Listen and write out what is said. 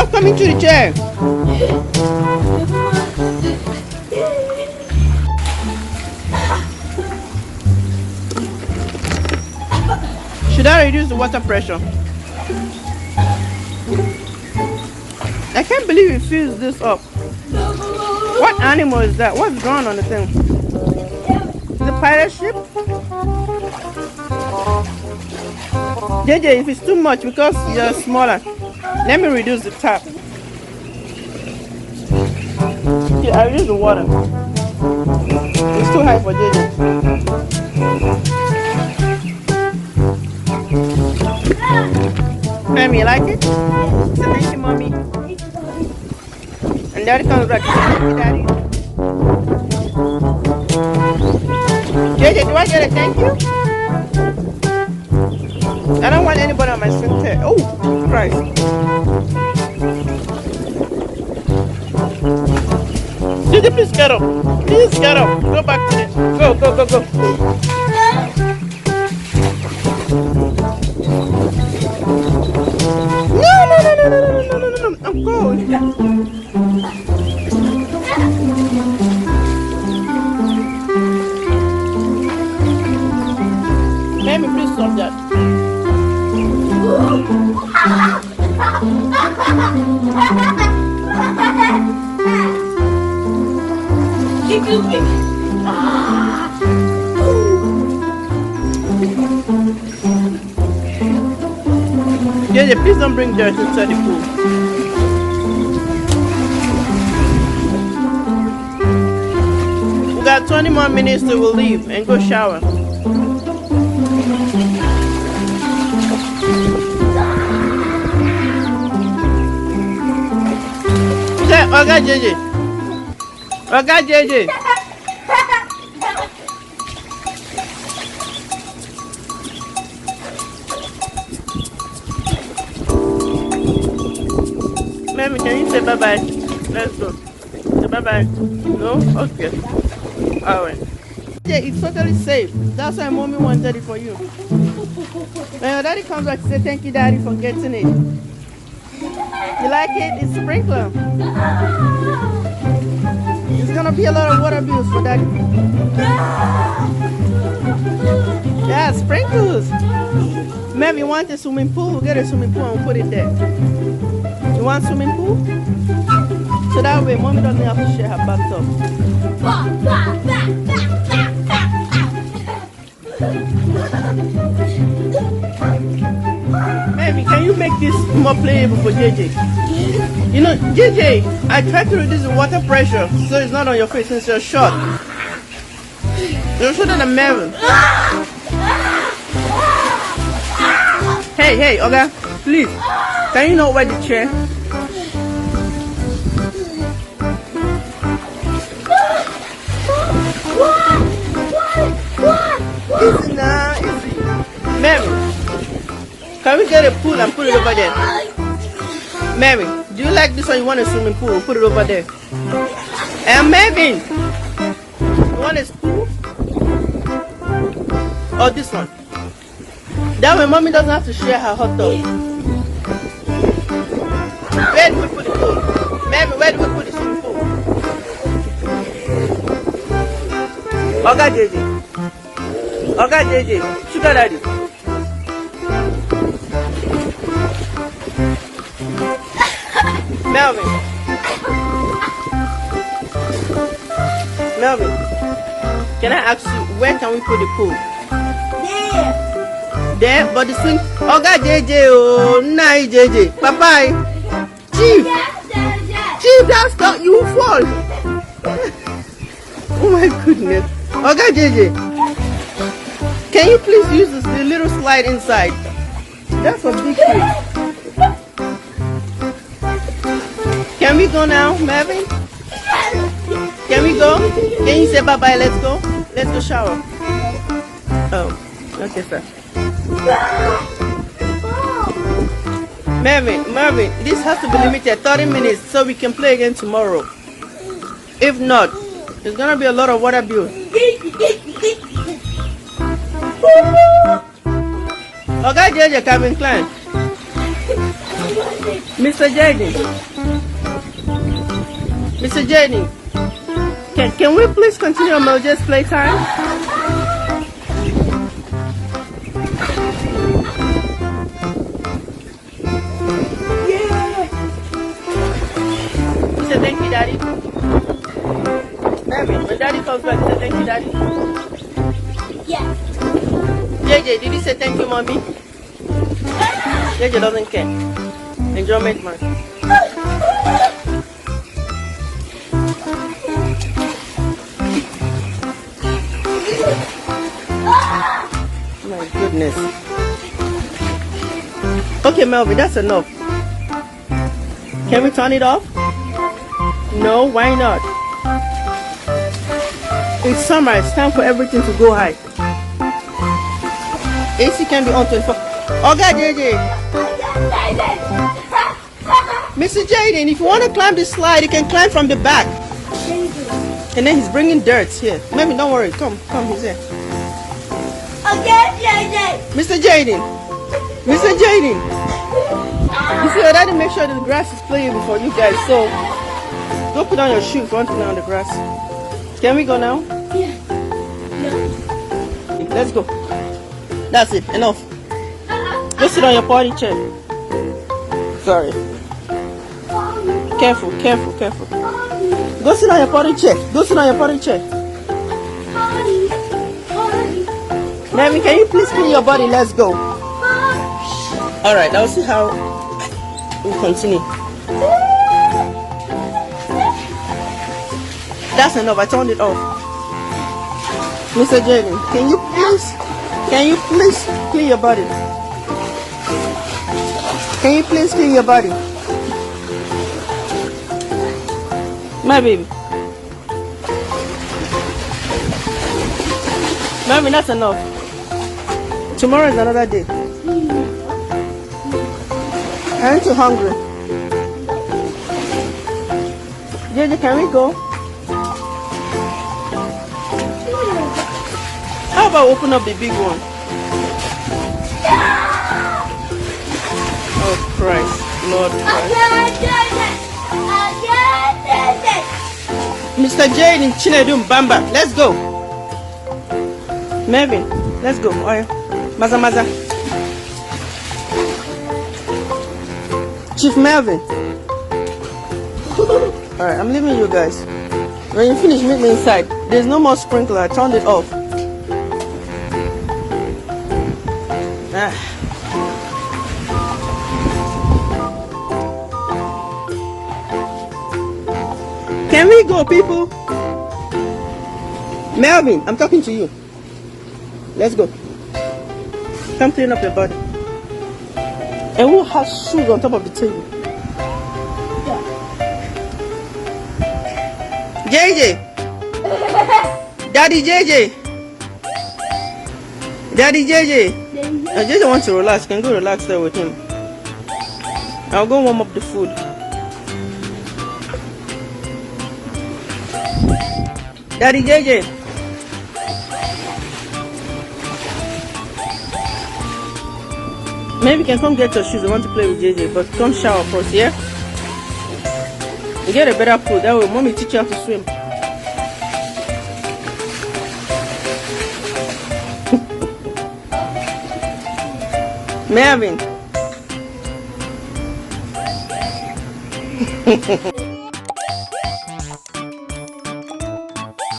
stop coming to the chair. Should I reduce the water pressure? I can't believe it fills this up. What animal is that? What's drawn on the thing? Is it a pirate ship? JJ, if it's too much because you're smaller, let me reduce the tap. Yeah, I'll use the water. It's too high for JJ. Mommy, you like it? So thank you, Mommy. And Daddy comes back. Thank you, Daddy. JJ, do I get a thank you? I don't want anybody on my center. Oh, Christ. JJ, please get up. Please get up. Go back to it. Go, go, go, go. No, I'm cold. Baby, please stop that. Yeah, please don't bring dirt inside the pool. We got 20 more minutes till we'll leave and go shower. Okay, JJ. Okay, JJ. Mommy, can you say bye-bye? Let's go. Say bye-bye. No? Okay. Alright. Yeah, it's totally safe. That's why Mommy wanted it for you. When your daddy comes back, say thank you, Daddy, for getting it. You like it? It's sprinkler. It's gonna be a lot of water bills for Daddy. Yeah, sprinkles. Maybe you want a swimming pool? We'll get a swimming pool and we'll put it there. You want swimming pool? So that way Mommy doesn't have to share her bathtub. Maybe can you make this more playable for JJ? You know, JJ, I tried to reduce the water pressure so it's not on your face since you're short. You're shorter than Melvin. Hey, okay, please. Can you not wear the chair? Easy now, easy. Mary, can we get a pool and put it over there? Mary, do you like this one? You want a swimming pool? Put it over there. And Marvin, you want a pool? Or this one? That way Mommy doesn't have to share her hot tub. Where do we put the pool? Mary, where do we put the swimming pool? Okay, JJ. Okay, JJ. Sugar Daddy. Melvin, can I ask you, where can we put the pool? There, but the swing. Okay, JJ, oh, nice, JJ. Bye-bye. Chief, that's not you fall. Oh my goodness. Okay, JJ. Can you please use the little slide inside? That's a big thing. Can we go now, Marvin? Can we go? Can you say bye-bye? Let's go. Let's go shower. Oh, okay, sir. Marvin, this has to be limited 30 minutes so we can play again tomorrow. If not, it's gonna be a lot of water bill. Okay, JJ, Calvin Klein. Mr. Jaden. Mr. Jaden. Can we please continue Mojo's playtime? Yeah. You say thank you, Daddy. Baby, when Daddy comes back, you say thank you, Daddy. Yeah. JJ, did you say thank you, Mommy? JJ doesn't care. Enjoyment, man. My goodness. Okay, Melvin, that's enough. Can we turn it off? No, why not? It's summer, it's time for everything to go high. AC can be on 24. Okay, JJ. Mr. Jaden, if you want to climb this slide, you can climb from the back. And then he's bringing dirt here. Maybe don't worry. Come, he's here. Okay, JJ. Mr. Jaden. Mr. Jaden. You see, I had to make sure that the grass is playable for you guys. So, don't put on your shoes if you want to play on the grass. Can we go now? Yeah. No. Let's go. That's it. Enough. Go sit on your potty chair. Sorry. Careful. Go sit on your potty chair. Mary, can you please clean your body? Let's go. Alright, I'll see how we continue. That's enough. I turned it off. Mr. Jaden, can you please clean your body? Can you please clean your body? My baby. Mommy, that's enough. Tomorrow is another day. Aren't you hungry? JJ, can we go? How about open up the big one? Oh Christ, Lord Christ. Mr. Jaden Chinedum Bamba, let's go. Melvin, let's go. Oh, yeah. Maza. Chief Melvin. Alright, I'm leaving you guys. When you finish, meet me inside. There's no more sprinkler. I turned it off. Can we go, people? Melvin, I'm talking to you. Let's go. Come clean up your body. And who has shoes on top of the table? JJ. Daddy JJ. JJ wants to relax. Can go relax there with him. I'll go warm up the food. Daddy JJ. Maybe you can come get your shoes. I want to play with JJ, but come shower first, yeah? You get a better pool. That way, mommy teach you how to swim. Melvin.